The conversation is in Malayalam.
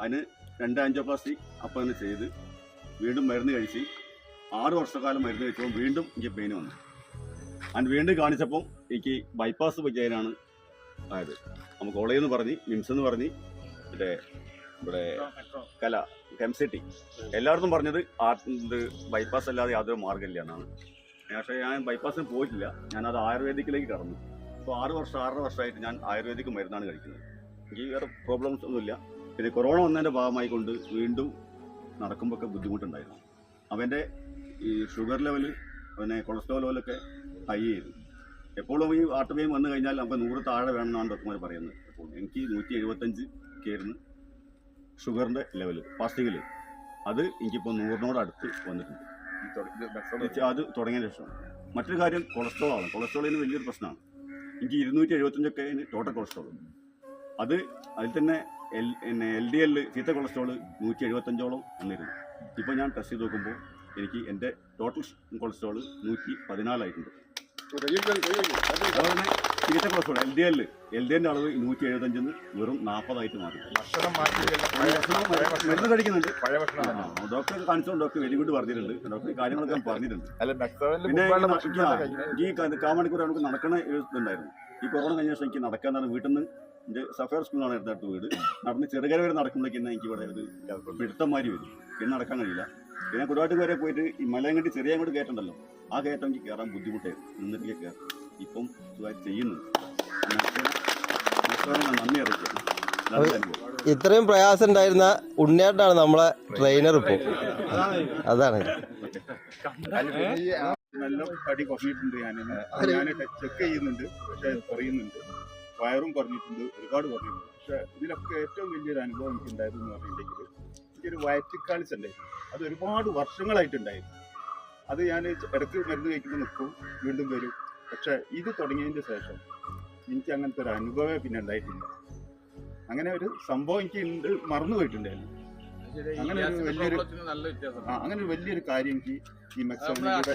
അതിന് 2 ആൻജിയോപ്ലാസ്റ്റി അപ്പം തന്നെ ചെയ്ത് വീണ്ടും മരുന്ന് കഴിച്ച് 6 വർഷക്കാലം മരുന്ന് കഴിച്ചപ്പോൾ വീണ്ടും എനിക്ക് പെയിൻ വന്നു. അതിന് വീണ്ടും കാണിച്ചപ്പോൾ എനിക്ക് ബൈപ്പാസ് ചെയ്യാനാണ് ആയത്. നമുക്ക് കോളേജിൽ നിന്ന് പറഞ്ഞ് മിംസ് എന്ന് പറഞ്ഞ് ഇവിടെ കെംസിറ്റി എല്ലായിടത്തും പറഞ്ഞത് ഇത് ബൈപ്പാസ് അല്ലാതെ യാതൊരു മാർഗ്ഗമില്ല എന്നാണ്. പക്ഷേ ഞാൻ ബൈപ്പാസിന് പോയിട്ടില്ല. ഞാനത് ആയുർവേദിക്കിലേക്ക് കടന്നു. ഇപ്പോൾ 6 വർഷമായിട്ട് ഞാൻ ആയുർവേദിക് മരുന്നാണ് കഴിക്കുന്നത്. എനിക്ക് വേറെ പ്രോബ്ലംസ് ഒന്നുമില്ല. പിന്നെ കൊറോണ വന്നതിൻ്റെ ഭാഗമായി കൊണ്ട് വീണ്ടും നടക്കുമ്പോഴൊക്കെ ബുദ്ധിമുട്ടുണ്ടായിരുന്നു. അവൻ്റെ ഈ ഷുഗർ ലെവൽ പിന്നെ കൊളസ്ട്രോൾ ലെവലൊക്കെ ഹൈ ചെയ്തു. എപ്പോഴും ഈ ഹാർട്ട് പെയിൻ വന്നു കഴിഞ്ഞാൽ നമുക്ക് 100 താഴെ വേണമെന്നാണ് ഡോക്ടർമാർ പറയുന്നത്. അപ്പോൾ എനിക്ക് 175 കയറുന്നു ഷുഗറിൻ്റെ ലെവൽ ഫാസ്റ്റിങ്ങിൽ. അത് എനിക്കിപ്പോൾ 100 അടുത്ത് വന്നിട്ടുണ്ട്. അത് തുടങ്ങിയ ശേഷം. മറ്റൊരു കാര്യം കൊളസ്ട്രോളാണ്. കൊളസ്ട്രോളിന് വലിയൊരു പ്രശ്നമാണ്. എനിക്ക് 275 ടോട്ടൽ കൊളസ്ട്രോൾ. അതിൽ തന്നെ LDL ചീത്ത കൊളസ്ട്രോൾ 175 വന്നിരുന്നു. ഇപ്പോൾ ഞാൻ ടെസ്റ്റ് ചെയ്ത് നോക്കുമ്പോൾ എനിക്ക് എൻ്റെ ടോട്ടൽ കൊളസ്ട്രോൾ 114 ആയിട്ടുണ്ട്. അതുപോലെ ചീത്ത കൊളസ്ട്രോൾ LDLൻ്റെ അളവ് 175 വെറും 40 ആയിട്ട് മാറി. മരുന്ന് കഴിക്കുന്നുണ്ട്. ഡോക്ടറെ കാണിച്ചോണ്ട് ഡോക്ടർ വെരി ഗുഡ് പറഞ്ഞിട്ടുണ്ട്. ഡോക്ടർ കാര്യങ്ങളൊക്കെ പറഞ്ഞിട്ടുണ്ട്. പിന്നെ ഈ കാമണിക്കൂർ നമുക്ക് നടക്കണ ഇതുണ്ടായിരുന്നു. ഈ കൊറോണ കഴിഞ്ഞ ശേഷം എനിക്ക് നടക്കാന്നാണ്. വീട്ടിൽ നിന്ന് എൻ്റെ സഫയർ സ്കൂളാണ് എടുത്തടുത്ത് വീട്. നടന്ന് ചെറുകര വരെ നടക്കുമ്പോഴേക്ക് തന്നെ എനിക്ക് ഇവിടെ ഒരു പിടുത്തന്മാരി വരും. പിന്നെ നടക്കാൻ കഴിയില്ല. പിന്നെ കുടുവാട്ട് വരെ പോയിട്ട് ഈ മലയും കണ്ടി ചെറിയ അങ്ങോട്ട് കയറ്റുണ്ടല്ലോ, ആ കയറ്റം എനിക്ക് കയറാൻ ബുദ്ധിമുട്ടായിരുന്നു. നിന്നിട്ട് കയറും. ഇപ്പം സുഖമായിട്ട് ചെയ്യുന്നു. നന്ദി അറിയിക്കുന്നു. ഇത്രയും പ്രയാസം ഉണ്ടായിരുന്ന ഉണ്ണിയാട്ടാണ് നമ്മളെ ട്രെയിനർ. ഇപ്പോൾ അതാണ് നല്ല തടി കുറഞ്ഞിട്ടുണ്ട്. ഞാൻ ചെക്ക് ചെയ്യുന്നുണ്ട്. പക്ഷെ കുറയുന്നുണ്ട്. വയറും കുറഞ്ഞിട്ടുണ്ട്, ഒരുപാട് കുറഞ്ഞിട്ടുണ്ട്. പക്ഷെ ഇതിലൊക്കെ ഏറ്റവും വലിയൊരു അനുഭവം എനിക്ക് ഉണ്ടായതെന്ന് പറഞ്ഞിട്ടുണ്ടെങ്കിൽ എനിക്കൊരു വയറ്റിക്കാളിച്ച് ഉണ്ടായിരുന്നു. അത് ഒരുപാട് വർഷങ്ങളായിട്ടുണ്ടായിരുന്നു. അത് ഞാൻ ഇടയ്ക്ക് മരുന്ന് കഴിക്കുമ്പോൾ നിൽക്കും, വീണ്ടും വരും. പക്ഷെ ഇത് തുടങ്ങിയതിൻ്റെ ശേഷം എനിക്ക് അങ്ങനത്തെ ഒരു അനുഭവമേ പിന്നെ ഉണ്ടായിട്ടില്ല. അങ്ങനെ ഒരു സംഭവം എനിക്ക് മറന്നു പോയിട്ടുണ്ടായിരുന്നു. അങ്ങനെ ഒരു വലിയൊരു കാര്യം എനിക്ക് ഈ മെക്സോണിലൂടെ